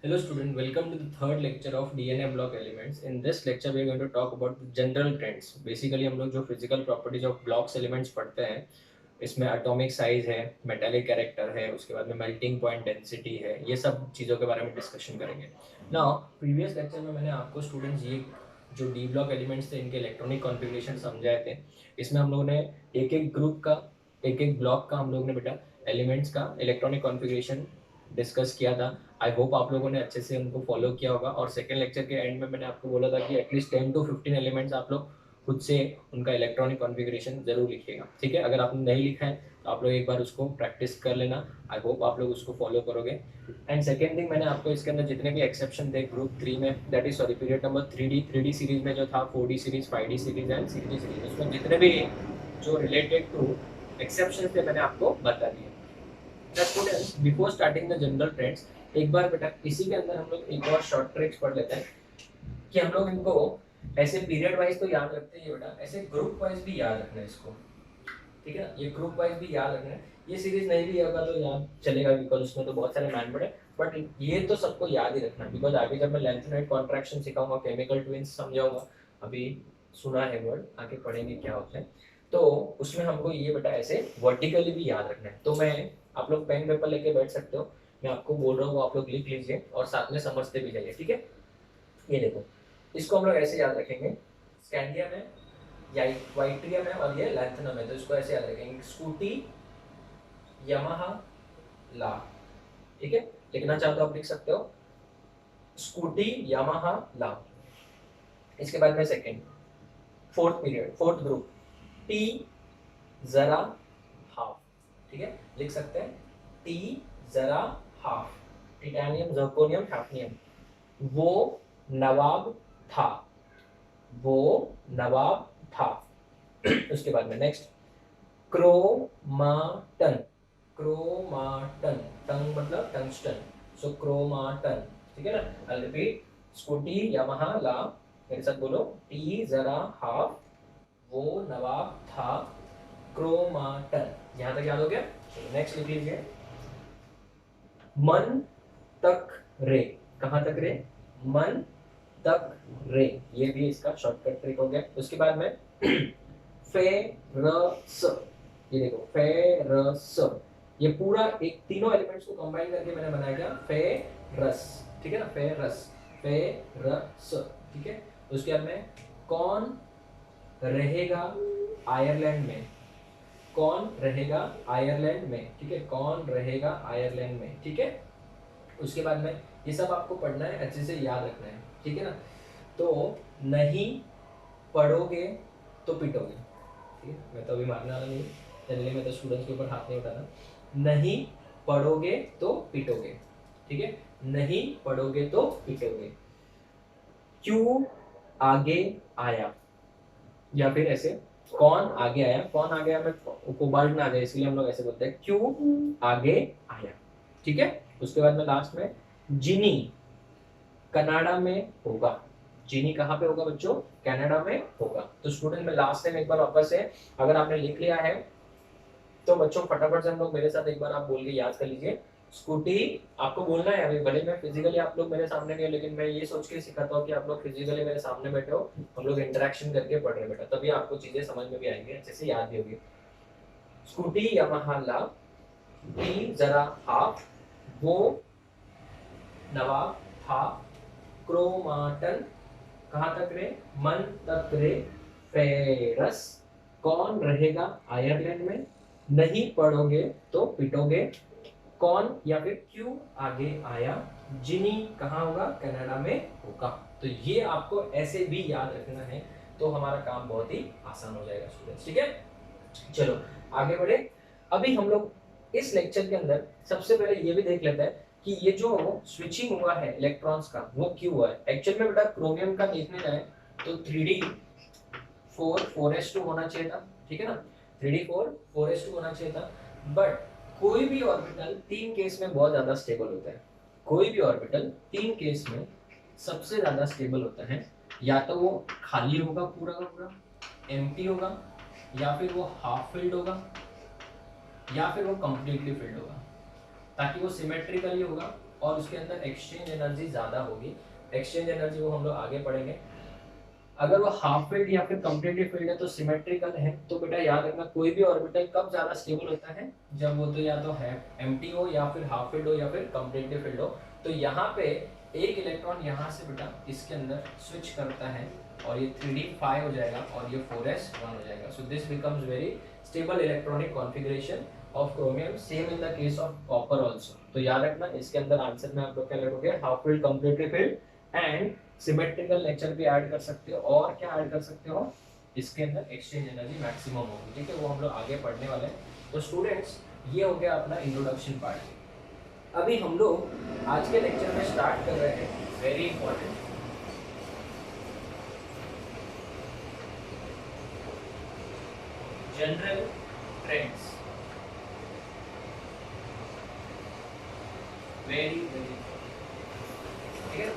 Hello student, welcome to the third lecture of DNA block elements. In this lecture we are going to talk about the general trends. Basically हम लोग जो physical properties of blocks elements पढ़ते हैं इसमें atomic size है, metallic character है, उसके बाद में melting point density है, ये सब चीज़ों के बारे में डिस्कशन करेंगे. Now previous lecture में मैंने आपको students ये जो डी ब्लॉक एलिमेंट्स थे इनके इलेक्ट्रॉनिक कॉन्फ़िगरेशन समझाए थे. इसमें हम लोगों ने एक एक ग्रुप का एक एक ब्लॉक का हम लोगों ने बेटा एलिमेंट्स का इलेक्ट्रॉनिक कॉन्फ़िगरेशन डिस्कस किया था. आई होप आप लोगों ने अच्छे से उनको फॉलो किया होगा. और सेकेंड लेक्चर के एंड में मैंने आपको बोला था कि एटलीस्ट 10 to 15 एलिमेंट्स आप लोग खुद से उनका इलेक्ट्रॉनिक कॉन्फ़िगरेशन जरूर लिखिएगा. ठीक है, अगर आपने नहीं लिखा है तो आप लोग एक बार उसको प्रैक्टिस कर लेना. आई होप आप लोग उसको फॉलो करोगे. एंड सेकेंड थिंग, मैंने आपको इसके अंदर जितने भी एक्सेप्शन थे ग्रुप 3 में, that is sorry period number 3D series में जो था 4D series, 5D series and 6D series, उसमें जितने भी जो रिलेटेड टू एक्सेप्शन थे मैंने आपको बता दिए. Students before starting the general trends, एक बार बेटा इसी के अंदर हम लोग एक और शॉर्ट ट्रिक्स पढ़ लेते हैं कि हम लोग इनको ऐसे पीरियड वाइज तो याद रखते हैं बेटा, ऐसे ग्रुप वाइज भी याद रखना है इसको. ठीक है ना, ये ग्रुप वाइज भी याद रखना है. ये सीरीज नहीं भी होगा तो याद चलेगा बिकॉज उसमें तो बहुत सारे मैथड है, बट ये तो सबको याद ही रखना है बिकॉज आगे जब मैं लेंथेनाइट कॉन्ट्रैक्शन सिखाऊंगा, केमिकल ट्विंस समझाऊंगा, अभी सुना है वर्ड, आगे पढ़ेंगे क्या होता है, तो उसमें हमको ये बेटा ऐसे वर्टिकली भी याद रखना है. तो मैं आप लोग पेन पेपर लेके बैठ सकते हो, मैं आपको बोल रहा हूँ आप लोग लिख लीजिए और साथ में समझते भी जाइए. ठीक है, ये देखो, इसको हम लोग ऐसे याद रखेंगे, स्कैंडियम है, वाइट्रियम है और ये लैंथनम है, तो इसको ऐसे याद रखेंगे, स्कूटी, यमाहा, ला. ठीक है, लिखना चाहो तो आप लिख सकते हो, स्कूटी, यमाहा, ला. इसके बाद में second fourth period fourth group, T, जरा, हाफ. ठीक है, लिख सकते हैं, टी, जरा, हाफ. Titanium, zirconium, hafnium. वो नवाब था, वो नवाब था. उसके बाद में नेक्स्ट, क्रोमाटन, क्रोमाटन, टंग मतलब टंगस्टन, सो क्रोमाटन. ठीक है ना, आई रिपीट, स्कूटी, यमाहा, ला, मेरे साथ बोलो, टी, जरा, हाफ, वो नवाब था, क्रोमाटन. यहां तक याद हो गया. नेक्स्ट लिख लीजिए, मन तक रे. कहां तक रे? मन तक रे. ये भी इसका शॉर्टकट ट्रिक हो गया. उसके बाद में फेरस, ये देखो फेरस, ये पूरा एक तीनों एलिमेंट्स को कंबाइन करके मैंने बनाया क्या, फेरस. ठीक है ना, फेरस, फेरस. ठीक है, उसके बाद में कौन रहेगा आयरलैंड में, कौन रहेगा आयरलैंड में. ठीक है, कौन रहेगा आयरलैंड में. ठीक है, उसके बाद में ये सब आपको पढ़ना है, अच्छे से याद रखना है. ठीक है ना, तो नहीं पढ़ोगे तो पिटोगे. ठीक है, मैं तो अभी मारने वाला नहीं, जनरली मैं तो स्टूडेंट्स के ऊपर हाथ नहीं उठाना. नहीं पढ़ोगे तो पिटोगे. ठीक है, नहीं पढ़ोगे तो पिटोगे. क्यों आगे आया, या फिर ऐसे, कौन आगे आया, कौन आगे आया में कोबाल्ट ना आ जाए इसलिए हम लोग ऐसे बोलते हैं, क्यों आगे आया. ठीक है, उसके बाद में लास्ट में, जिनी कनाडा में होगा. चीनी कहाँ पे होगा बच्चों, कनाडा में होगा. तो स्टूडेंट में लास्ट टाइम एक बार वापस से, अगर आपने लिख लिया है तो बच्चों फटाफट से हम लोग मेरे साथ एक बार आप बोल के याद कर लीजिए. स्कूटी आपको बोलना है, अभी भले मैं फिजिकली आप लोग मेरे सामने नहीं, लेकिन मैं ये सोच के सिखाता हूँ कि आप लोग फिजिकली मेरे सामने बैठे हो, हम लोग इंटरेक्शन करके पढ़ रहे बेटा, तभी आपको चीजें समझ में भी आएंगी, अच्छे से याद भी होगी. स्कूटी, यमाहा, ला, टी, जरा, हाफ, वो नवाब था, क्रोमाटन, कहाँ तक रे, मन तक रे, फेरस, कौन रहेगा आयरलैंड में, नहीं पढ़ोगे तो पिटोगे, कौन या फिर क्यों आगे आया, जिनी कहाँ होगा, कनाडा में होगा. तो ये आपको ऐसे भी याद रखना है, तो हमारा काम बहुत ही आसान हो जाएगा स्टूडेंट्स. ठीक है, चलो आगे बढ़े. अभी हम लोग इस लेक्चर के अंदर सबसे पहले ये भी देख लेते हैं कि ये जो स्विचिंग हुआ है इलेक्ट्रॉन्स का वो क्यों हुआ है. एक्चुअल में बेटा क्रोमियम का देखने जाए तो 3D4 4s2 होना चाहिए था. ठीक है ना, 3D4 4s2 होना चाहिए था. बट कोई भी ऑर्बिटल तीन केस में बहुत ज्यादा स्टेबल होता है. कोई भी ऑर्बिटल तीन केस में सबसे ज्यादा स्टेबल होता है. या तो वो खाली होगा पूरा का पूरा, एम्प्टी होगा, या फिर वो हाफ फिल्ड होगा, या फिर वो कंप्लीटली फिल्ड होगा. ताकि वो सिमेट्रिकली होगा और उसके अंदर एक्सचेंज एनर्जी ज़्यादा होगी। एक्सचेंज एनर्जी वो हम लोग आगे पढ़ेंगे। अगर वो हाफ फील्ड या फिर कंप्लीटली फील्ड है तो सिमेट्रिकल है। तो बेटा याद रखना, कोई भी ऑर्बिटल कब ज़्यादा स्टेबल होता है, जब वो तो या तो है एम्प्टी हो या फिर हाफ फील्ड हो या फिर कंप्लीटली फील्ड हो। तो यहाँ पे एक इलेक्ट्रॉन यहाँ से बेटा इसके अंदर स्विच करता है और ये 3d5 हो जाएगा और ये 4s1 हो जाएगा। So this becomes very stable electronic configuration of chromium, same in the case of copper also. तो याद रखना इसके अंदर आंसर में आप लोग क्या लिखोगे, half field, completely field and symmetrical nature भी ऐड कर सकते हो। और क्या ऐड कर सकते हो, इसके अंदर एक्सचेंज एनर्जी मैक्सिमम होगी। ठीक है, वो हम लोग आगे पढ़ने वाले हैं। तो स्टूडेंट्स ये हो गया अपना इंट्रोडक्शन पार्ट। अभी हम लोग आज के लेक्चर में स्टार्ट कर रहे हैं very important general trends. Very very, ठीक है।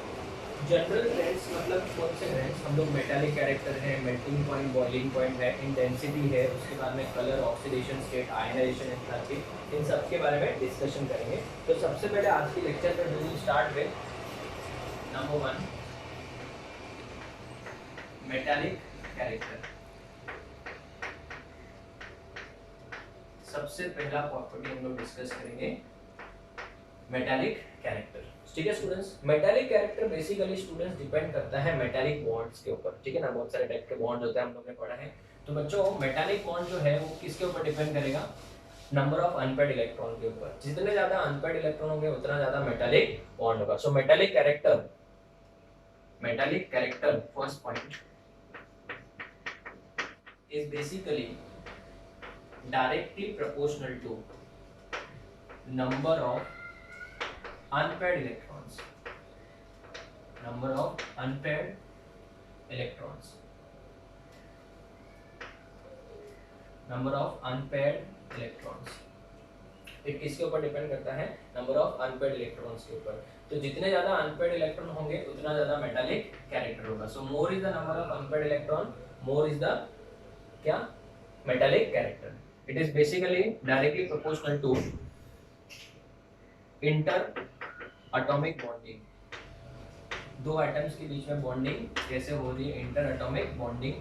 जनरल ट्रेंड्स मतलब कौन से ट्रेंड्स, हम लोग मेटालिक कैरेक्टर है, मेल्टिंग पॉइंट, बॉइलिंग पॉइंट है, इंटेंसिटी है, उसके बाद में colour, oxidation state, ionisation enthalpy, इन सब के बारे में डिस्कशन करेंगे। तो सबसे पहले आज की लेक्चर में we will start with number 1 metallic character. सबसे पहला प्रॉपर्टी हम लोग डिस्कस करेंगे मेटालिक कैरेक्टर। ठीक है students, metallic character basically students depend करता है मेटालिक बॉन्ड्स के ऊपर। ठीक है ना, बहुत सारे टाइप के बॉन्ड होते हैं, हम लोग ने पढ़ा है। तो बच्चों मेटालिक बॉन्ड जो है वो किसके ऊपर डिपेंड करेगा, नंबर ऑफ अनपेयर्ड इलेक्ट्रॉन के ऊपर। जितने ज्यादा अनपेयर्ड इलेक्ट्रॉन होंगे उतना ज्यादा मेटालिक बॉन्ड होगा। So metallic character first point is basically directly proportional to number of unpaired electrons, number of unpaired electrons, number of unpaired electrons। ये किसके ऊपर डिपेंड करता है, नंबर ऑफ अनपेयर्ड इलेक्ट्रॉन्स के ऊपर। तो जितने ज्यादा अनपेयर्ड इलेक्ट्रॉन होंगे उतना ज्यादा मेटालिक कैरेक्टर होगा। So more is the number of unpaired electron, more is the क्या, metallic character. It is basically directly proportional to inter-atomic bonding। दो एटम्स के बीच में बॉन्डिंग कैसे हो रही है, इंटर एटॉमिक बॉन्डिंग।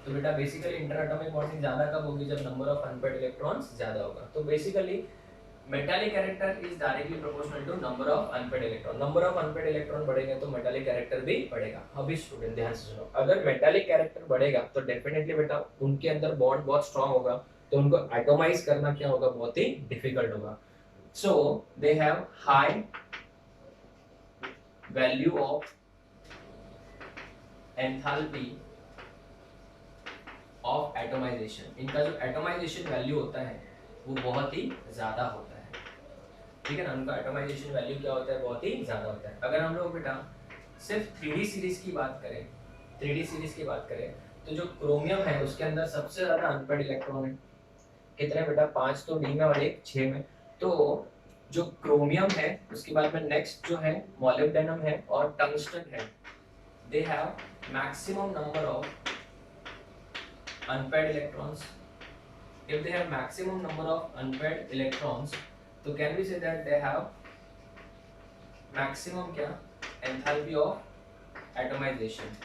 तो बेटा बेसिकली इंटर एटॉमिक बॉन्डिंग ज्यादा कब होगी, जब नंबर ऑफ अनपेयर्ड इलेक्ट्रॉन्स ज्यादा होगा। तो basically metallic character is directly proportional to number of unpaired electron. Number of unpaired electron बढ़ेगा तो मेटालिक कैरेक्टर भी बढ़ेगा। अभी स्टूडेंट ध्यान से सुनो, अगर मेटालिक कैरेक्टर बढ़ेगा तो डेफिनेटली बेटा उनके अंदर बॉन्ड बहुत स्ट्रांग होगा, तो उनको एटोमाइज करना क्या होगा, बहुत ही डिफिकल्ट होगा। So they have high value of enthalpy of atomisation. इनका जो एटोमाइजेशन वैल्यू होता है वो बहुत ही ज्यादा होता है। ठीक है ना, उनका एटोमाइजेशन वैल्यू क्या होता है, बहुत ही ज्यादा होता है। अगर हम लोग बेटा सिर्फ 3D सीरीज की बात करें, 3D सीरीज की बात करें तो जो क्रोमियम है उसके अंदर सबसे ज्यादा अनपेयर्ड इलेक्ट्रॉन है। कितने बेटा, 5 तो डी में और 1 6 में। तो जो क्रोमियम है उसके बाद में नेक्स्ट जो है मॉलिब्डेनम है और टंगस्टन है। They have maximum number of unpaired electrons. If they have maximum number of unpaired electrons तो can we say that they have maximum क्या, एंथैल्पी ऑफ एटोमाइजेशन।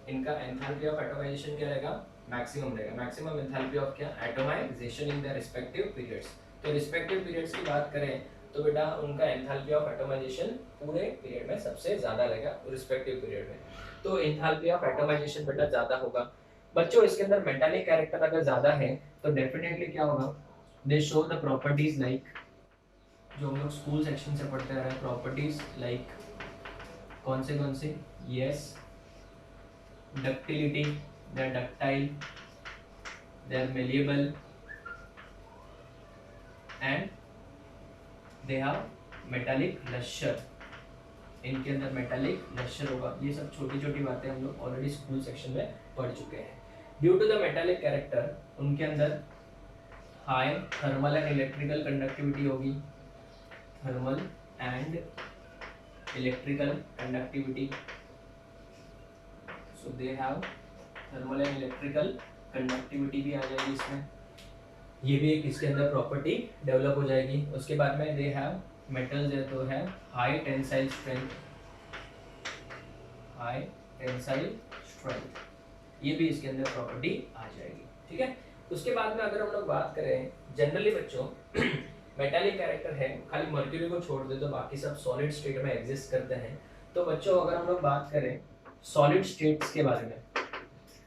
इनका एंथैल्पी ऑफ एटोमाइजेशन क्या रहेगा, मैक्सिमम रहेगा। Maximum enthalpy of क्या, atomisation in the respective periods. तो respective periods की बात करें तो बेटा उनका एंथैल्पी ऑफ एटोमाइजेशन पूरे पीरियड में सबसे ज्यादा रहेगा रिस्पेक्टिव पीरियड में। तो एंथैल्पी ऑफ एटोमाइजेशन बेटा ज्यादा होगा। बच्चों इसके अंदर मेटालिक कैरेक्टर अगर ज्यादा है तो डेफिनेटली क्या होगा, दे शो द प्रॉपर्टीज लाइक, जो हम लोग स्कूल सेक्शन से पढ़ते आ रहे हैं, प्रॉपर्टीज लाइक कौन से, yes, ductility, they are ductile, they are malleable and they have metallic luster। इनके अंदर मेटालिक लश्यर होगा। ये सब छोटी छोटी बातें हम लोग ऑलरेडी स्कूल सेक्शन में पढ़ चुके हैं। Due to the metallic character उनके अंदर high thermal and electrical conductivity होगी, thermal and electrical conductivity. So they have thermal and electrical conductivity भी आ जाएगी इसमें, ये भी एक इसके अंदर प्रॉपर्टी डेवलप हो जाएगी। उसके बाद में दे हैव मेटल्स है तो है high tensile strength, high tensile strength, ये भी इसके अंदर प्रॉपर्टी आ जाएगी, ठीक है। उसके बाद में अगर हम लोग बात करें जनरली बच्चों मेटालिक कैरेक्टर है, खाली मर्क्यूरी को छोड़ दे तो बाकी सब सॉलिड स्टेट में एग्जिस्ट करते हैं। तो बच्चों अगर हम लोग बात करें सॉलिड स्टेट्स के बारे में,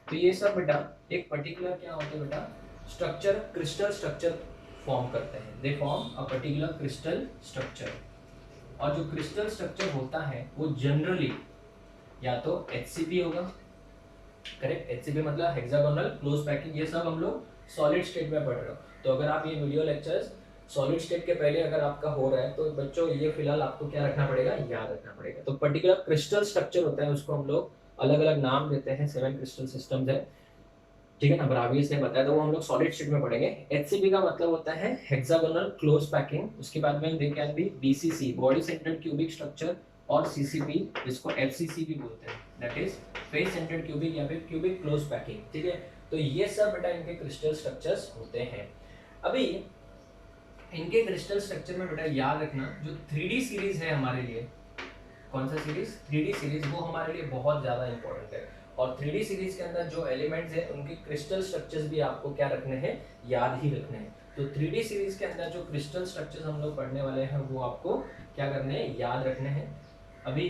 तो ये सब बेटा एक पर्टिकुलर क्या होता है बेटा, स्ट्रक्चर, क्रिस्टल स्ट्रक्चर फॉर्म करते हैं, they form a particular crystal structure. और जो क्रिस्टल स्ट्रक्चर होता है वो जनरली या तो HCP होगा, करेक्ट, HCP मतलब हेक्सागोनल क्लोज पैकिंग, ये सब हम लोग सॉलिड स्टेट में पढ़ रहे हो। तो अगर आप ये वीडियो लेक्चर्स सॉलिड स्टेट के पहले अगर आपका हो रहा है तो बच्चों ये फिलहाल आपको क्या रखना पड़ेगा, याद रखना पड़ेगा। तो पर्टिकुलर क्रिस्टल स्ट्रक्चर होता है, उसको हम लोग अलग अलग नाम देते हैं, 7 क्रिस्टल सिस्टम्स है, ठीक है ना, ब्रावियस ने बताया, तो वो हम लोग सॉलिड स्टेट में पढ़ेंगे। HCP का मतलब होता है हेक्सागोनल क्लोज पैकिंग, उसके बाद में they can be BCC body centred cubic structure, और CCP जिसको FCC भी बोलते हैं, that is face centred cubic या फिर क्यूबिक क्लोज पैकिंग, ठीक है। तो ये सब बेटा इनके क्रिस्टल स्ट्रक्चर्स होते हैं। अभी इनके क्रिस्टल स्ट्रक्चर में बेटा याद रखना, जो 3D सीरीज है हमारे लिए, कौन सा सीरीज, 3D सीरीज, वो हमारे लिए बहुत ज़्यादा इंपॉर्टेंट है। और 3D सीरीज के अंदर जो एलिमेंट्स हैं उनके क्रिस्टल स्ट्रक्चर्स भी आपको क्या रखने हैं, याद ही रखने हैं। तो 3D सीरीज के अंदर जो क्रिस्टल स्ट्रक्चर्स हम लोग पढ़ने वाले हैं वो आपको क्या करने हैं, याद रखने हैं। अभी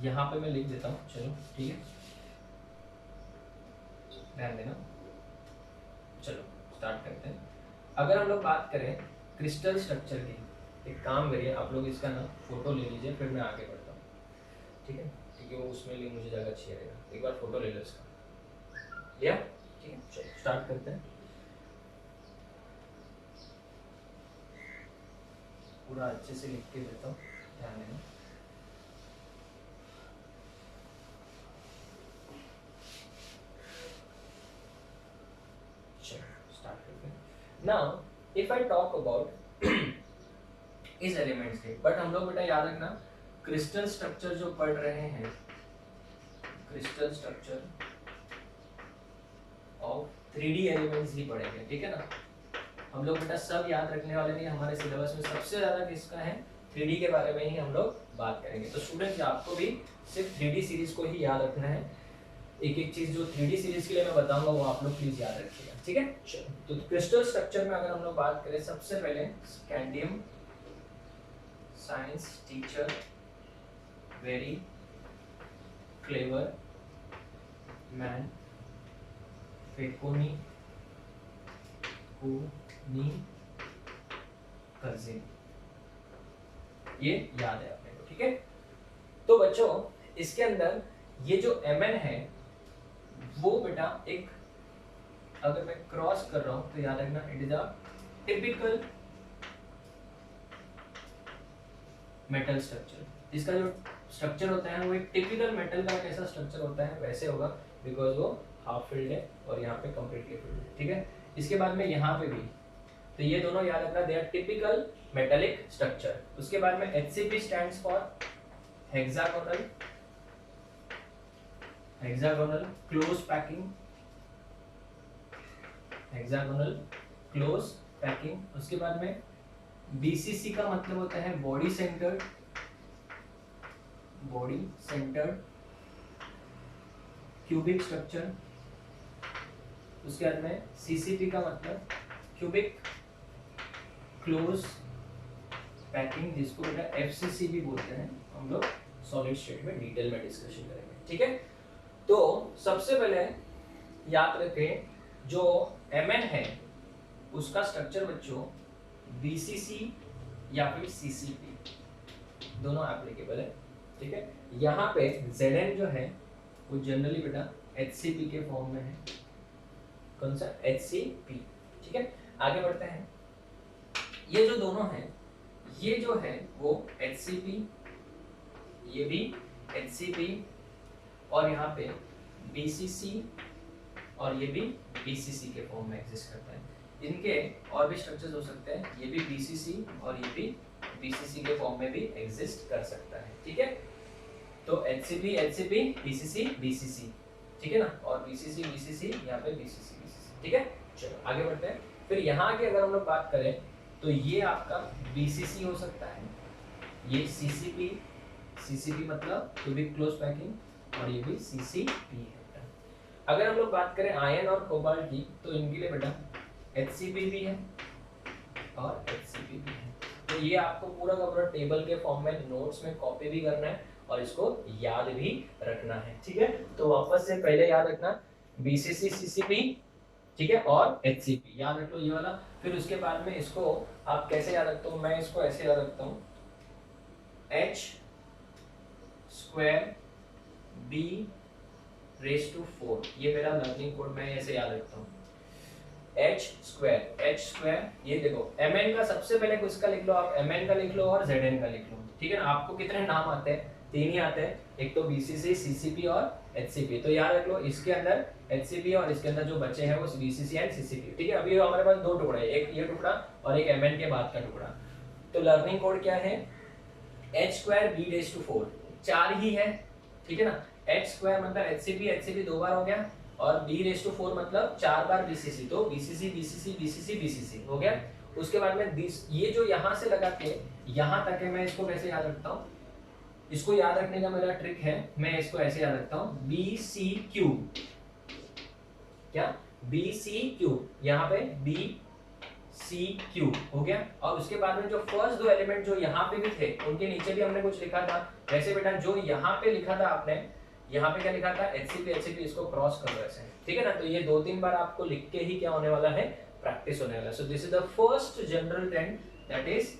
यहाँ पे मैं लिख देता हूँ, चलो ठीक है, ध्यान देना। चलो स्टार्ट करते हैं। अगर हम लोग बात करें क्रिस्टल स्ट्रक्चर की, एक काम करिए आप लोग इसका ना फोटो ले लीजिए, फिर मैं आगे बढ़ता हूँ, ठीक है, क्योंकि वो उसमें लिए मुझे ज़्यादा अच्छी रहेगा। एक बार फोटो ले लो इसका, लिया, ठीक है, चलो स्टार्ट करते हैं। पूरा अच्छे से लिख के देता हूँ, ध्यान देना। Now, if I talk about इस एलिमेंट्स के, बट हम लोग बेटा याद रखना क्रिस्टल स्ट्रक्चर जो पढ़ रहे हैं, crystal structure of 3D elements ही पढ़ेंगे, ठीक है ना। हम लोग बेटा सब याद रखने वाले नहीं, हमारे सिलेबस में सबसे ज्यादा किसका है, 3D के बारे में ही हम लोग बात करेंगे। तो स्टूडेंट्स आपको भी सिर्फ 3D सीरीज को ही याद रखना है, एक एक चीज जो 3D सीरीज के लिए मैं बताऊंगा वो आप लोग प्लीज याद रखिएगा, ठीक है। तो क्रिस्टल स्ट्रक्चर में अगर हम लोग बात करें, सबसे पहले scandium, science teacher, very clever man, फेकोनी, कूनी, कजिन, ये याद है अपने को, ठीक है। तो बच्चों इसके अंदर ये जो Mn है वो बेटा एक, अगर मैं क्रॉस कर रहा हूं तो याद रखना it is a typical metal structure. इसका जो स्ट्रक्चर होता है वो एक टिपिकल मेटल का कैसा स्ट्रक्चर होता है वैसे होगा, बिकॉज वो हाफ फिल्ड है और यहाँ पे कंप्लीटली फिल्ड है, ठीक है। इसके बाद में यहाँ पे भी, तो ये दोनों याद रखना, they are typical metallic structure. उसके बाद में HCP stands for hexagonal, hexagonal close packing, hexagonal close packing. उसके बाद में BCC का मतलब होता है body centred, body centred cubic structure. उसके बाद में CCP का मतलब क्यूबिक क्लोज पैकिंग, जिसको बेटा FCC भी बोलते हैं, हम लोग सॉलिड स्टेट में डिटेल में डिस्कशन करेंगे, ठीक है। तो सबसे पहले याद रखें जो Mn है उसका स्ट्रक्चर बच्चों BCC या फिर CCP दोनों एप्लीकेबल है, ठीक है। यहाँ पे Zn जो है वो जनरली बेटा HCP के फॉर्म में है, कौन सा, HCP, ठीक है। आगे बढ़ते हैं, ये जो दोनों हैं, ये जो है वो HCP, ये भी HCP, और यहाँ पे BCC और ये भी BCC के फॉर्म में एग्जिस्ट करता है। इनके और भी स्ट्रक्चर्स हो सकते हैं, ये भी BCC और ये भी BCC के फॉर्म में भी एग्जिस्ट कर सकता है, ठीक है। तो HCP HCP BCC BCC, ठीक है ना, और BCC BCC यहाँ पे BCC BCC, ठीक है। चलो आगे बढ़ते हैं। फिर यहाँ के अगर हम लोग बात करें तो ये आपका BCC हो सकता है, ये CCP, CCP मतलब क्यूबिक क्लोज पैकिंग, और ये भी CCP है। अगर हम लोग बात करें आयन और कोबाल्ट की, तो इनके लिए बेटा HCP भी है और HCP भी है। तो ये आपको पूरा का पूरा टेबल के फॉर्म में नोट्स में कॉपी भी करना है और इसको याद भी रखना है, ठीक है। तो वापस से पहले याद रखना BCC CCP, ठीक है, और HCP याद रख लो ये वाला। फिर उसके बाद में इसको आप कैसे याद रखते हो, मैं इसको ऐसे याद रखता हूँ H² B⁴, ये मेरा लर्निंग कोड, मैं ऐसे याद रखता हूँ H², ये देखो Mn का सबसे पहले किसका लिख लो आप, Mn का लिख लो और Zn का लिख लो, ठीक है ना। आपको कितने नाम आते हैं, 3 ही आते हैं, एक तो BCC CCP और HCP। तो याद रख लो इसके अंदर HCP और इसके अंदर जो बचे हैं वो BCC एंड CCP, ठीक है। अभी हमारे पास 2 टुकड़े हैं, एक ये टुकड़ा और एक Mn के बाद का टुकड़ा। तो लर्निंग कोड क्या है, H² B⁴, 4 ही है, ठीक है ना। H² मतलब HCP 2 बार हो गया, और B⁴ मतलब 4 बार BCC, तो BCC हो गया। उसके बाद में ये जो यहाँ से लगा के यहाँ तक है, मैं इसको कैसे याद रखता हूँ, इसको याद रखने का मेरा ट्रिक है, मैं इसको ऐसे याद रखता हूँ BCQ, क्या BCQ, यहाँ पे BCQ हो गया। और उसके बाद में जो फर्स्ट 2 एलिमेंट जो यहाँ पे भी थे उनके नीचे भी हमने कुछ लिखा था। वैसे बेटा जो यहाँ पे लिखा था आपने, यहाँ पे क्या लिखा था HCP, इसको क्रॉस करो ऐसे, ठीक है ना। तो ये 2-3 बार आपको लिख के ही क्या होने वाला है, प्रैक्टिस होने वाला है। So this is the first general trend, that is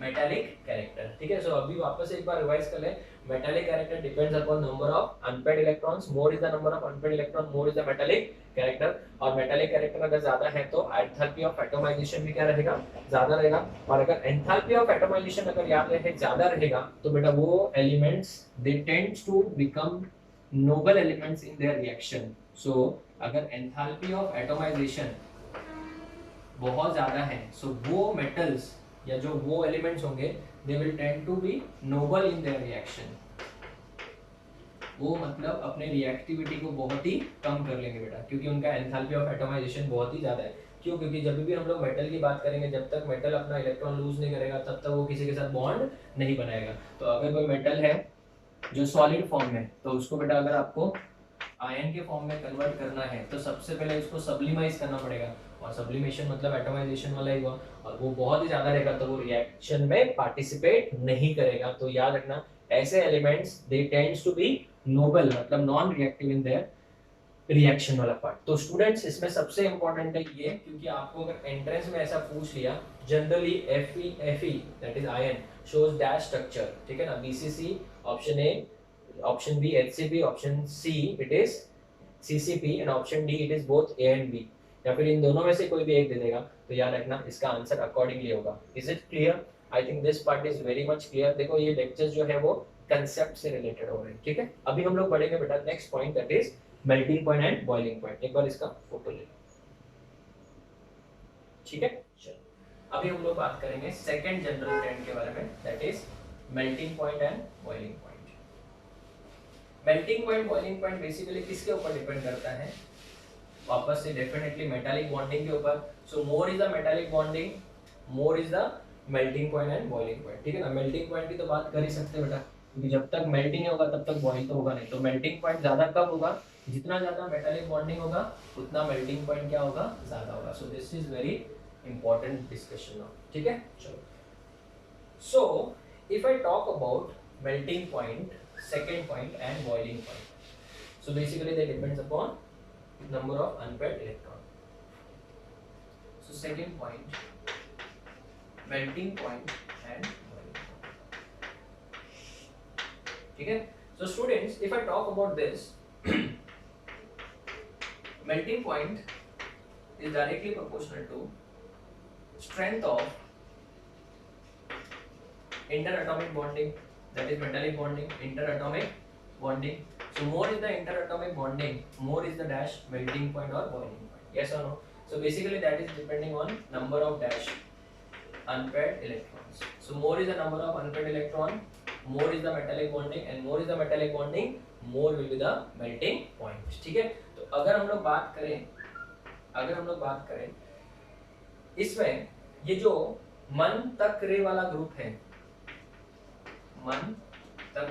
metallic character, ठीक है। सो अभी वापस एक बार रिवाइज कर ले। Metallic character depends upon number of unpaired electrons, more is the number of unpaired electron, more is the metallic character. और metallic character अगर ज्यादा है तो एंथैल्पी ऑफ एटमाइजेशन भी क्या रहेगा, ज्यादा रहेगा। और अगर एंथैल्पी ऑफ एटमाइजेशन अगर याद रहे ज्यादा रहेगा तो बेटा वो elements they tends to become noble elements in their reaction. So अगर एंथैल्पी ऑफ एटमाइजेशन बहुत ज्यादा है, सो वो मेटल्स या जो वो एलिमेंट्स होंगे they will tend to be noble in their reaction. वो मतलब अपने रिएक्टिविटी को बहुत ही कम कर लेंगे बेटा, क्योंकि उनका एंथैल्पी ऑफ एटमाइजेशन बहुत ही ज्यादा है। क्यों, क्योंकि जब भी हम लोग मेटल की बात करेंगे, जब तक मेटल अपना इलेक्ट्रॉन लूज नहीं करेगा तब तक वो किसी के साथ बॉन्ड नहीं बनाएगा। तो अगर कोई मेटल है जो सॉलिड फॉर्म में, तो उसको बेटा अगर आपको आयन के फॉर्म में कन्वर्ट करना है तो सबसे पहले इसको सब्लिमाइज करना पड़ेगा, और सब्लिमेशन मतलब एटमाइजेशन वाला ही हुआ, और वो बहुत ही ज्यादा रहेगा तो वो रिएक्शन में पार्टिसिपेट नहीं करेगा। तो याद रखना ऐसे elements they tends to be noble, मतलब non reactive in their reaction वाला पार्ट। तो स्टूडेंट्स इसमें सबसे इंपॉर्टेंट है ये, क्योंकि आपको अगर एंट्रेंस में ऐसा पूछ लिया, generally Fe that is iron shows dash structure, ठीक है ना। BCC option A, option B HCP, option C it is CCP and option D it is both A and B, या फिर इन दोनों में से कोई भी एक दे देगा। तो याद रखना इसका आंसर अकॉर्डिंगली होगा। Is it clear? I think this part is very much clear. देखो ये लेक्चर्स जो है वो कंसेप्ट से रिलेटेड हो रहे हैं, ठीक है। अभी हम लोग बढ़ेंगे बेटा next point, that is melting point and boiling point. एक बार इसका फोटो ले लो, ठीक है। चलो अभी हम लोग बात करेंगे सेकंड जनरल ट्रेंड के बारे में, that is melting point and boiling point. Melting point boiling point basically किसके ऊपर डिपेंड करता है, वापस से डेफिनेटली मेटालिक बॉन्डिंग के ऊपर। So more is the metallic bonding, more is the melting point and boiling point, ठीक है ना। मेल्टिंग पॉइंट की तो बात कर ही सकते हैं बेटा, क्योंकि जब तक मेल्टिंग होगा तब तक बॉइल तो होगा नहीं। तो मेल्टिंग पॉइंट ज्यादा कब होगा, जितना ज्यादा मेटालिक बॉन्डिंग होगा उतना मेल्टिंग पॉइंट क्या होगा, ज्यादा होगा। सो this is very important discussion now, ठीक है। चलो so if I talk about melting point, second point and boiling point, so basically they depends upon number of unpaired electron. So second point, melting point and boiling point. ठीक है। So students, if I talk about this, melting point is directly proportional to strength of interatomic bonding, that is metallic bonding, interatomic bonding. So more is the interatomic bonding, more is the dash melting point or boiling point. Yes or no? So basically that is depending on number of dash unpaired electrons. So more is the number of unpaired electron, more is the metallic bonding, and more is the metallic bonding, more will be the melting point. ठीक है। तो अगर हम लोग बात करें इसमें ये जो मन तक रे वाला ग्रुप है, मन तक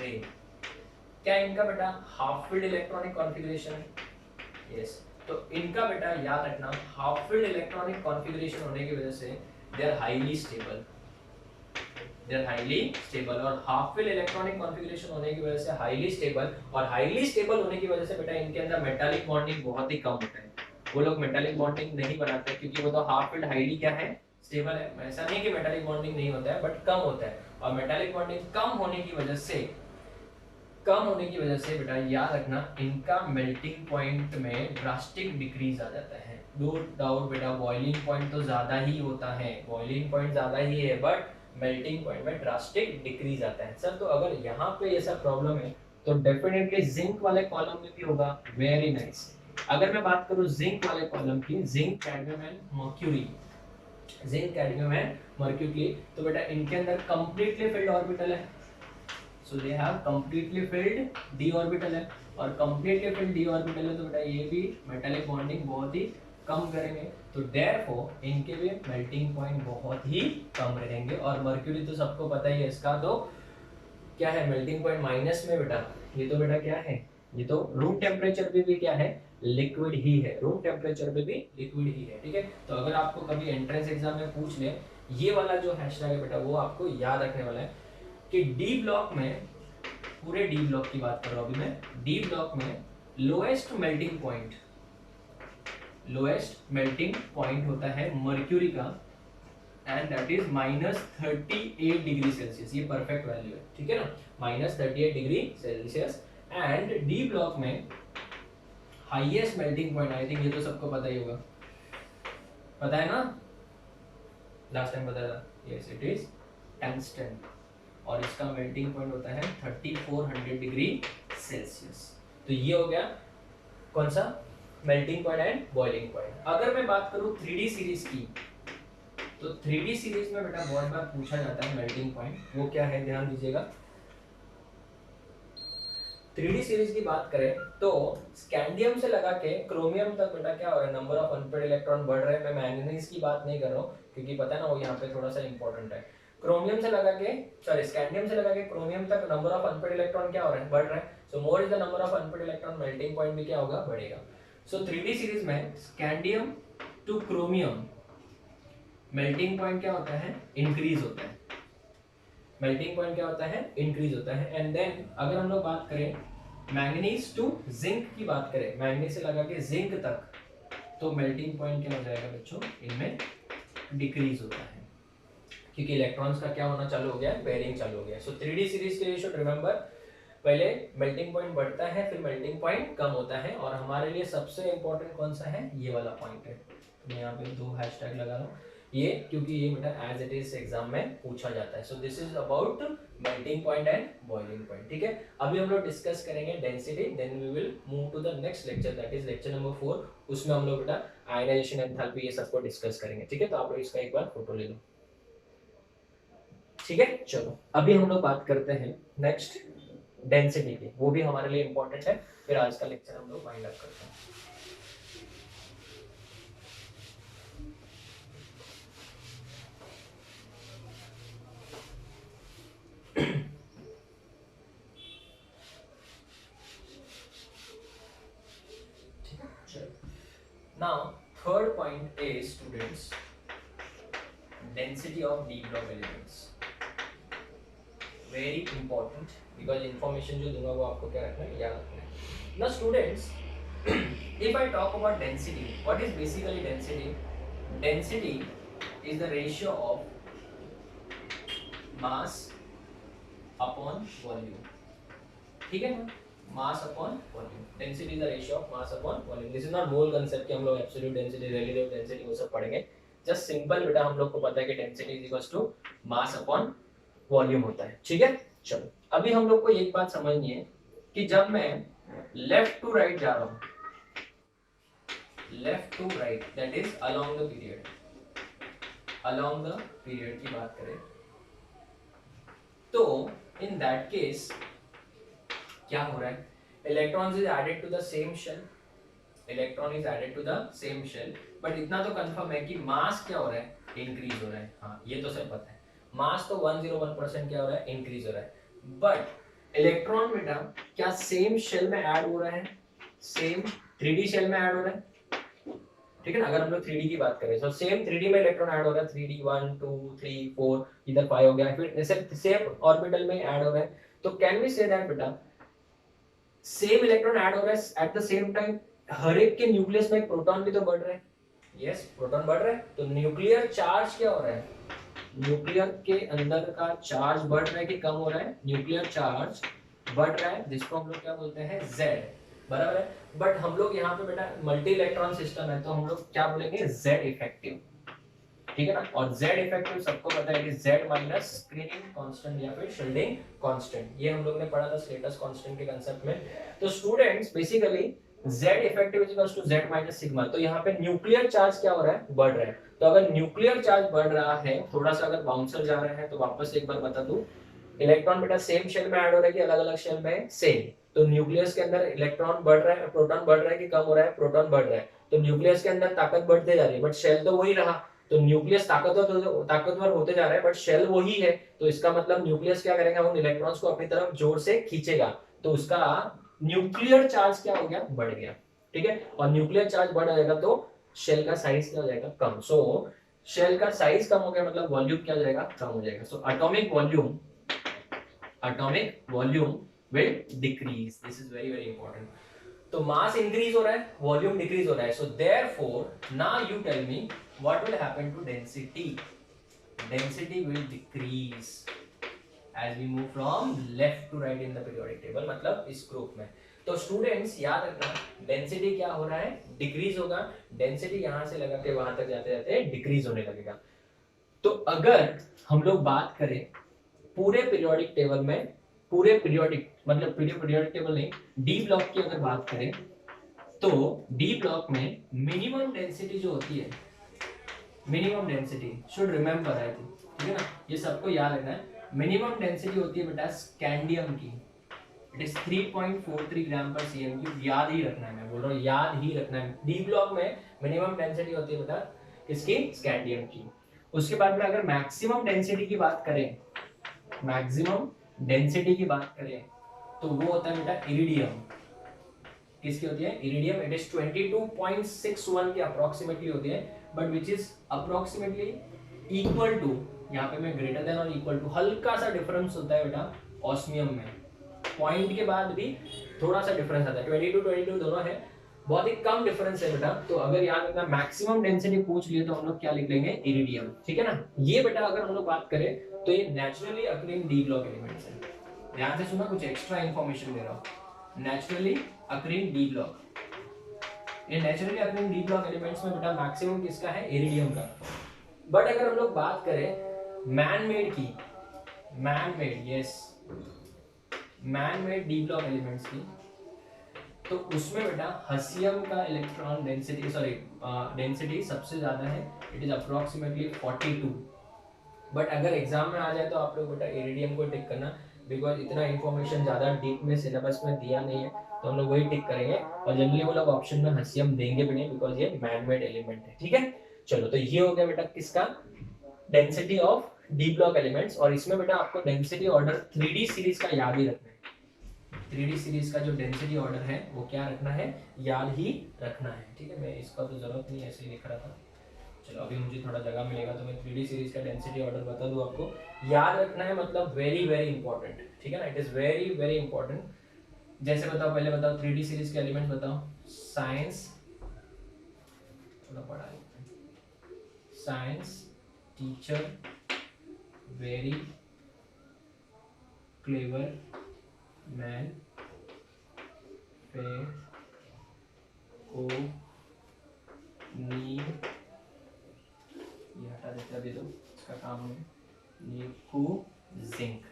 रे। क्या इनका बेटा हाफ फील्ड इलेक्ट्रॉनिक कॉन्फ़िगरेशन है? यस। तो इनका बेटा याद रखना हाफ फील्ड इलेक्ट्रॉनिक कॉन्फ़िगरेशन होने की वजह से दे आर हाईली स्टेबल, और हाफ फील्ड इलेक्ट्रॉनिक कॉन्फ़िगरेशन होने की वजह से हाईली स्टेबल, और हाईली स्टेबल होने की वजह से बेटा इनके अंदर मेटालिक बॉन्डिंग बहुत ही कम होता है। वो लोग मेटालिक बॉन्डिंग नहीं बनाते क्योंकि वो तो हाफ फील्ड हाईली क्या है, स्टेबल है। ऐसा नहीं कि मेटालिक बॉन्डिंग नहीं होता है, बट कम होता है, और मेटालिक बॉन्डिंग कम होने की वजह से बेटा याद रखना इनका मेल्टिंग पॉइंट में ड्रास्टिक डिक्रीज आ जाता है। नो डाउट बेटा बॉइलिंग पॉइंट तो ज्यादा ही होता है, बॉइलिंग पॉइंट ज्यादा ही है, बट मेल्टिंग पॉइंट में ड्रास्टिक डिक्रीज आता है। सर तो अगर यहाँ पे ऐसा प्रॉब्लम है तो डेफिनेटली जिंक वाले कॉलम में भी होगा। Very nice. अगर मैं बात करूँ जिंक वाले कॉलम की, जिंक, कैडमियम एंड मर्क्यूरी, तो बेटा इनके अंदर कंप्लीटली फिल्ड ऑर्बिटल है। So they have completely filled D orbital है, और कंप्लीटली फिल्ड डी ऑर्बिटल है तो बेटा ये भी मेटालिक बॉन्डिंग बहुत ही कम करेंगे, तो देयरफॉर इनके भी मेल्टिंग पॉइंट बहुत ही कम रहेंगे। और मर्क्यूरी तो सबको पता ही है, इसका तो क्या है मेल्टिंग पॉइंट माइनस में बेटा। ये तो बेटा क्या है, ये तो रूम टेम्परेचर पे भी क्या है, लिक्विड ही है, रूम टेम्परेचर पे भी लिक्विड ही है। ठीक है, तो अगर आपको कभी एंट्रेंस एग्जाम में पूछ ले, ये वाला जो हैशटैग है बेटा वो आपको याद रखने वाला है कि डी ब्लॉक में, पूरे डी ब्लॉक की बात कर रहा हूं अभी मैं, डी ब्लॉक में लोएस्ट मेल्टिंग पॉइंट होता है मर्क्यूरी का, and that is -38 degree Celsius. ये परफेक्ट वैल्यू है, ठीक है ना, -38 degree Celsius. And D block में highest melting point, I think ये तो सबको पता ही होगा, पता है ना, लास्ट टाइम बताया था, यस इट इज टंगस्टन, और इसका मेल्टिंग पॉइंट होता है 3400 डिग्री सेल्सियस। तो ये हो गया कौन सा, melting point and boiling point. अगर मैं बात करूं 3D सीरीज की, तो 3D सीरीज में बेटा बहुत बार पूछा जाता है मेल्टिंग पॉइंट, वो क्या है ध्यान दीजिएगा। 3D सीरीज की बात करें तो स्कैंडियम से लगा के क्रोमियम तक बेटा क्या हो रहा है, नंबर ऑफ अनपेड इलेक्ट्रॉन बढ़ रहे हैं। मैं मैंगनीज की बात नहीं कर रहा हूँ क्योंकि पता है ना वो यहाँ पे थोड़ा सा इंपॉर्टेंट है। क्रोमियम से लगा के, सॉरी स्कैंडियम से लगा के क्रोमियम तक नंबर ऑफ अनपेड इलेक्ट्रॉन क्या हो रहे हैं, बढ़ रहे हैं। So more is the number of unpaid electron, melting point भी क्या होगा, बढ़ेगा। सो 3D सीरीज में scandium to chromium melting point क्या होता है, इंक्रीज होता है। मेल्टिंग पॉइंट क्या होता है, इंक्रीज होता है। एंड देन अगर हम लोग बात करें मैंगनीज टू जिंक की बात करें, मैंगनीज से लगा के जिंक तक, तो मेल्टिंग पॉइंट क्या हो जाएगा बच्चों, इनमें डिक्रीज होता है क्योंकि इलेक्ट्रॉन्स का क्या होना चालू हो गया है, पेयरिंग चालू हो गया है। सो 3D सीरीज के लिए शुड रिमेंबर, पहले मेल्टिंग पॉइंट बढ़ता है, फिर मेल्टिंग पॉइंट कम होता है, और हमारे लिए सबसे इंपॉर्टेंट कौन सा है, ये वाला पॉइंट है। तो मैं यहाँ पे 2 हैशटैग लगा रहा हूँ ये, क्योंकि ये बेटा एज इट इज एग्जाम में पूछा जाता है। So this is about melting point and boiling point. ठीक है, अभी हम लोग डिस्कस करेंगे density, then we will move to the next lecture, that is lecture number 4। उसमें हम लोग बेटा आयनाइजेशन, एंथैल्पी, ये सबको डिस्कस करेंगे। ठीक है, तो आप लोग इसका एक बार फोटो ले लो। ठीक है, चलो अभी हम लोग बात करते हैं नेक्स्ट डेंसिटी की, वो भी हमारे लिए इंपॉर्टेंट है, फिर आज का लेक्चर हम लोग वाइंड अप करते हैं। Now third point is students density of d block elements, very important because information जो दूंगा वो आपको क्या रखना है, याद रखना है। Now students if I talk about density, what is basically density? Density is the ratio of mass upon volume, ठीक है ना, mass upon volume, density is the ratio of mass upon volume. This is not mole concept कि हम लोग absolute density, relative density वो सब पढ़ेंगे, just simple बेटा हम लोग को पता है कि density is equals to mass upon volume होता है। ठीक है, चलो अभी हम लोग को एक बात समझनी है कि जब मैं लेफ्ट टू राइट जा रहा हूँ, left to right that is along the period, along the period की बात करें तो in that case क्या हो रहा है, electron is added to the same shell, electron is added to the same shell, but इतना तो कंफर्म है कि मास क्या हो रहा है, इंक्रीज हो रहा है। हाँ ये तो सब पता है, मास तो 101% क्या हो रहा है, इंक्रीज हो रहा है, बट इलेक्ट्रॉन बेटा क्या सेम शेल में ऐड हो रहा है, सेम 3D शेल में ऐड हो रहा है, ठीक है ना। अगर हम लोग 3D की बात करें तो सेम 3D में इलेक्ट्रॉन ऐड हो रहा है, 3D 1 2 3 4 इधर 5 हो गया, फिर ऐसे सेम ऑर्बिटल में ऐड हो रहा है, तो कैन वी से दैट बेटा सेम इलेक्ट्रॉन ऐड हो रहा है एट द सेम टाइम हर एक के न्यूक्लियस में एक प्रोटॉन भी तो बढ़ रहा है, यस प्रोटॉन बढ़ रहा है, तो न्यूक्लियर चार्ज क्या हो रहा है, न्यूक्लियर के अंदर का चार्ज बढ़ रहा है कि कम हो रहा है, न्यूक्लियर चार्ज बढ़ रहा है, जिसको हम लोग क्या बोलते हैं, Z, बराबर है। बट हम लोग यहाँ पे बेटा मल्टी इलेक्ट्रॉन सिस्टम है, तो हम लोग क्या बोलेंगे, Z इफेक्टिव, ठीक है ना। और Z इफेक्टिव सबको पता है कि Z माइनस स्क्रीनिंग कांस्टेंट या फिर शील्डिंग कांस्टेंट, ये हम लोग ने पढ़ा था स्टेटस कांस्टेंट के कांसेप्ट में। तो students basically Z effective is equals to Z minus sigma, तो यहाँ पे न्यूक्लियर चार्ज क्या हो रहा है, बढ़ रहा है। तो अगर न्यूक्लियर चार्ज बढ़ रहा है, थोड़ा सा अगर बाउंसर जा रहा है, तो वापस एक बार बता दूं, इलेक्ट्रॉन बेटा सेम शेल में ऐड हो रहा है कि अलग अलग शेल में, सेम। तो न्यूक्लियस के अंदर इलेक्ट्रॉन बढ़ रहा है, प्रोटॉन बढ़ रहा है कि कम हो रहा है, प्रोटॉन बढ़ रहा है, तो न्यूक्लियस के अंदर ताकत बढ़ते जा रही है, बट शेल तो वही रहा, तो न्यूक्लियस ताकतवर होते जा रहा है, बट शेल वही है, तो इसका मतलब न्यूक्लियस क्या करेगा, उन इलेक्ट्रॉन्स को अपनी तरफ जोर से खींचेगा, तो उसका न्यूक्लियर चार्ज क्या हो गया, बढ़ गया, ठीक है। और न्यूक्लियर चार्ज बढ़ जाएगा तो शेल का साइज क्या हो जाएगा, कम। सो शेल का साइज कम हो गया मतलब वॉल्यूम क्या हो जाएगा, कम हो जाएगा। सो atomic volume will decrease, this is very very important। तो मास इंक्रीज हो रहा है, वॉल्यूम डिक्रीज हो रहा है, so therefore now you tell me what will happen to density, density will decrease as we move from left to right in the periodic table, मतलब इस group में। तो स्टूडेंट्स याद रखना डेंसिटी क्या हो रहा है, डिक्रीज होगा, डेंसिटी यहां से लगा के वहां तक जाते जाते डिक्रीज होने लगेगा। तो अगर हम लोग बात करें पूरे पीरियोडिक टेबल में, पूरे पीरियोडिक मतलब पीरियोडिक टेबल नहीं, डी ब्लॉक की अगर बात करें, तो डी ब्लॉक में मिनिमम डेंसिटी जो होती है, minimum density should remember, I think, ठीक है ना, ये सबको याद रखना है। मिनिमम डेंसिटी होती है बेटा स्कैंडियम की, इट इज 3.43 ग्राम पर सीएम की, याद ही रखना है, मैं बोल रहा हूँ याद ही रखना है। डी ब्लॉक में मिनिमम डेंसिटी होती है बेटा किसकी, स्कैंडियम की। उसके बाद में अगर मैक्सिमम डेंसिटी की बात करें, मैक्सिमम डेंसिटी की बात करें, तो वो होता है बेटा इरिडियम, किसकी होती है, इरिडियम, इट इज 22.61 की अप्रोक्सीमेटली होती है, but which is approximately equal to, यहाँ पे मैं ग्रेटर देन और इक्वल टू, हल्का सा डिफरेंस होता है बेटा ऑस्मियम में, पॉइंट के बाद भी थोड़ा सा डिफरेंस आता है, 22 दोनों है, बहुत ही कम डिफरेंस है बेटा। तो अगर याद रखना मैक्सिमम डेंसिटी पूछ लिए तो हम लोग क्या लिख लेंगे, इरिडियम, ठीक है ना। ये बेटा अगर हम लोग बात करें तो ये naturally occurring D block elements है, ध्यान से सुना, कुछ एक्स्ट्रा इंफॉर्मेशन दे रहा हूँ। नेचुरली अकरिंग डी ब्लॉक, ये naturally occurring D block elements में बेटा मैक्सिमम किसका है, इरिडियम का। बट अगर हम लोग बात करें मैन मेड की, man made, yes man made D block elements की, तो उसमें बेटा हसियम का इलेक्ट्रॉन डेंसिटी, सॉरी डेंसिटी सबसे ज्यादा है, इट इज अप्रोक्सीमेटली 42। बट अगर एग्जाम में आ जाए तो आप लोग बेटा इरिडियम को टिक करना, बिकॉज इतना इंफॉर्मेशन ज्यादा डीप में सिलेबस में दिया नहीं है, तो हम लोग वही टिक करेंगे, और जनरली वो लोग ऑप्शन में हसियम देंगे भी नहीं, बिकॉज ये मैन मेड एलिमेंट है, ठीक है। चलो तो ये हो गया बेटा किसका, density of D block elements. और इसमें बेटा आपको डेंसिटी ऑर्डर 3D सीरीज का याद ही रखना है, 3D सीरीज का जो डेंसिटी ऑर्डर है वो क्या रखना है, याद ही रखना है, ठीक है। मैं इसका तो जरूरत नहीं ऐसे ही लिख रहा था, चलो अभी मुझे थोड़ा जगह मिलेगा तो मैं 3D सीरीज का डेंसिटी ऑर्डर बता दूं आपको, याद रखना है, मतलब वेरी वेरी इंपॉर्टेंट, ठीक है ना, it is very very important. जैसे बताओ, पहले बताओ 3D सीरीज के एलिमेंट बताओ, साइंस, थोड़ा पढ़ा है, science teacher very clever man fair को नी, ये हटा देते अभी तो इसका काम है, नीको जिंक,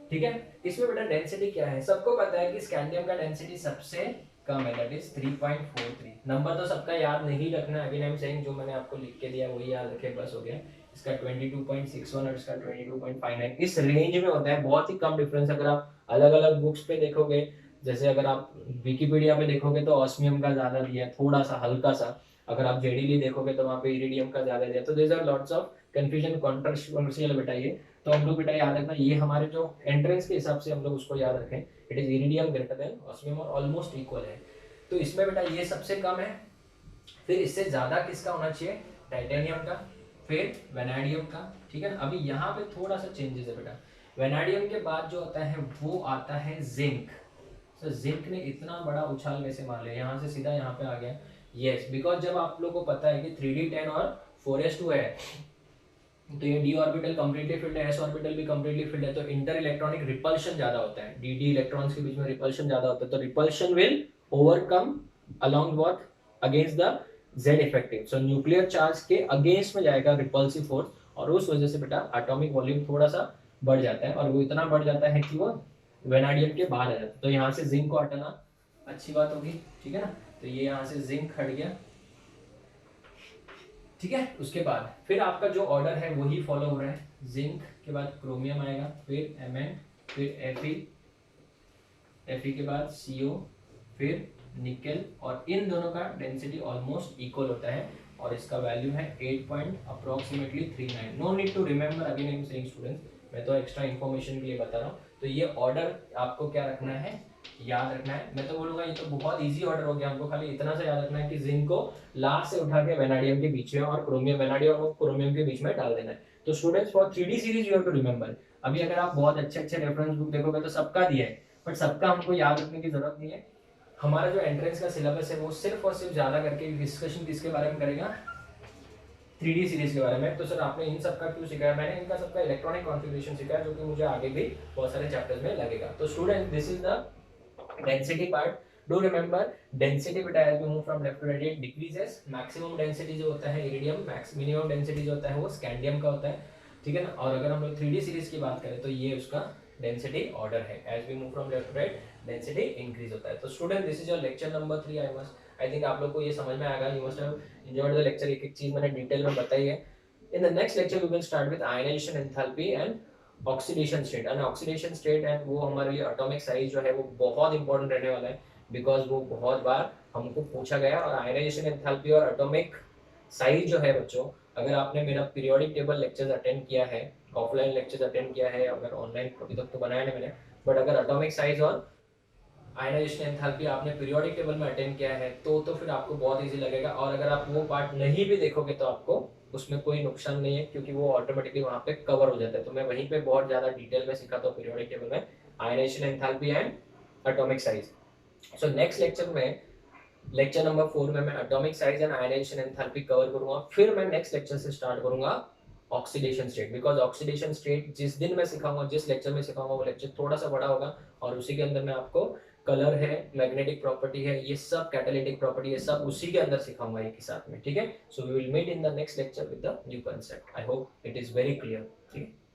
ठीक है। इसमें बेटा डेंसिटी क्या है, सबको पता है कि स्कैंडियम का डेंसिटी सबसे कम है, दैट इज 3.43। नंबर तो सबका याद नहीं रखना, अगेन आई एम सेइंग, जो मैंने आपको लिख के दिया वही याद रखे, बस हो गया। इसका 22.61 और इसका 22.59 इस रेंज में होता है, बहुत ही कम डिफरेंस। अगर आप अलग अलग बुक्स पे देखोगे, जैसे अगर आप विकिपीडिया पे देखोगे तो ऑस्मियम का ज्यादा दिया है, थोड़ा सा हल्का सा, अगर आप जेडीली देखोगे तो वहाँ पे इरिडियम का ज्यादा दिया, तो there are lots of confusion controversial बेटा ये, तो हम लोग बेटा याद रखना, ये हमारे जो एंट्रेंस के हिसाब से हम लोग उसको याद रखें, it is iridium greater than osmium और ऑलमोस्ट इक्वल है। तो इसमें बेटा ये सबसे कम है, फिर इससे ज्यादा किसका होना चाहिए, टाइटेनियम का, फिर वेनाडियम का, ठीक है ना। अभी यहाँ पे थोड़ा सा चेंजेस है बेटा, वेनाडियम के बाद जो आता है वो आता है जिंक। सर जिंक ने इतना बड़ा उछाल कैसे मार लिया, यहाँ से सीधा यहाँ पे आ गया। यस, बिकॉज जब आप लोगों को पता है कि 3d10 और 4s2 है, तो ये d ऑर्बिटल कंप्लीटली फिल्ड है, s ऑर्बिटल भी कंप्लीटली फिल्ड है, तो इंटर इलेक्ट्रॉनिक रिपल्शन ज्यादा होता है, dd इलेक्ट्रॉन्स के बीच में रिपल्शन ज्यादा होता है, तो repulsion will overcome along what, against the z effective. So nuclear charge के अगेंस्ट में जाएगा रिपल्सिव फोर्स, और उस वजह से बेटा एटॉमिक वॉल्यूम थोड़ा सा बढ़ जाता है, और वो इतना बढ़ जाता है कि वो वेनाडियम के बाहर आ जाता है। तो यहाँ से जिंक को हटाना अच्छी बात होगी, ठीक है ना। तो ये यहाँ से जिंक हट गया, ठीक है। उसके बाद फिर आपका जो ऑर्डर है वही फॉलो हो रहा है, जिंक के बाद क्रोमियम आएगा, फिर Mn, फिर Fe के बाद CO, फिर निकेल, और इन दोनों का डेंसिटी ऑलमोस्ट इक्वल होता है, और इसका वैल्यू है 8.39। No need to remember, again I am saying students, मैं तो एक्स्ट्रा इन्फॉर्मेशन के लिए बता रहा हूँ। तो ये ऑर्डर आपको क्या रखना है, याद रखना है। मैं तो बोलूंगा ये तो बहुत इजी ऑर्डर हो गया, हमको खाली इतना सा याद रखना है कि जिंक को लास्ट से उठा के वेनाडियम के बीच में, और क्रोमियम, वेनाडियम और क्रोमियम के बीच में डाल देना है। तो students for 3D series you have to remember. अभी अगर आप बहुत अच्छे अच्छे रेफरेंस बुक देखोगे तो सबका दिया है, बट सबका हमको याद रखने की जरूरत नहीं है। हमारा जो एंट्रेंस का सिलेबस है वो सिर्फ और सिर्फ ज्यादा करके डिस्कशन किसके बारे में करेगा, 3D सीरीज के बारे में। तो सर आपने इन सबका क्यों सिखाया, मैंने इनका सबका इलेक्ट्रॉनिक कॉन्फ़िगरेशन सिखाया, जो कि मुझे आगे भी बहुत सारे चैप्टर्स में लगेगा। तो student this is the density part. Do remember density बेटा as we move from left to right it decreases. Maximum density जो होता है इरिडियम, मिनिमम डेंसिटी जो होता है वो स्कैंडियम का होता है, ठीक है ना। और अगर हम लोग 3D सीरीज की बात करें तो ये उसका डेंसिटी ऑर्डर है, as we move from left to right density increase होता है। तो student this is your lecture number 3। I think आप लोग को ये समझ में आएगा, you must have enjoyed the lecture, एक एक चीज मैंने डिटेल में बताई है। In the next lecture we will start with ionisation enthalpy and oxidation state. And oxidation state and वो हमारे लिए एटॉमिक साइज जो है वो बहुत इंपॉर्टेंट रहने वाला है, बिकॉज वो बहुत बार हमको पूछा गया। और आयनाइजेशन एंथैल्पी और एटॉमिक साइज जो है बच्चों, अगर आपने मेरा पीरियोडिक टेबल लेक्चर्स अटेंड किया है, ऑफलाइन लेक्चर्स अटेंड किया है, अगर ऑनलाइन अभी तक तो बनाया नहीं मैंने, बट अगर एटॉमिक साइज और आयनाइजेशन एंथैल्पी आपने पीरियोडिक टेबल में अटेंड किया है तो फिर आपको बहुत इजी लगेगा। और अगर आप वो पार्ट नहीं भी देखोगे तो आपको उसमें कोई नुकसान नहीं है, क्योंकि वो ऑटोमेटिकली वहां पे कवर हो जाता है। तो मैं वहीं पे बहुत ज्यादा डिटेल में सिखाता हूँ पीरियोडिक टेबल में ionisation enthalpy and atomic size. So next lecture में, लेक्चर नंबर 4 में मैं atomic size and ionisation enthalpy cover करूंगा। फिर मैं नेक्स्ट लेक्चर से स्टार्ट करूंगा oxidation state, because oxidation state जिस दिन मैं सिखाऊंगा, जिस लेक्चर में सिखाऊंगा, वो लेक्चर थोड़ा सा बड़ा होगा, और उसी के अंदर मैं आपको कलर है, मैग्नेटिक प्रॉपर्टी है, ये सब कैटालिटिक प्रॉपर्टी है, सब उसी के अंदर सिखाऊंगा एक ही साथ में, ठीक है। So we will meet in the next lecture with the new concept. I hope it is very clear, ठीक है।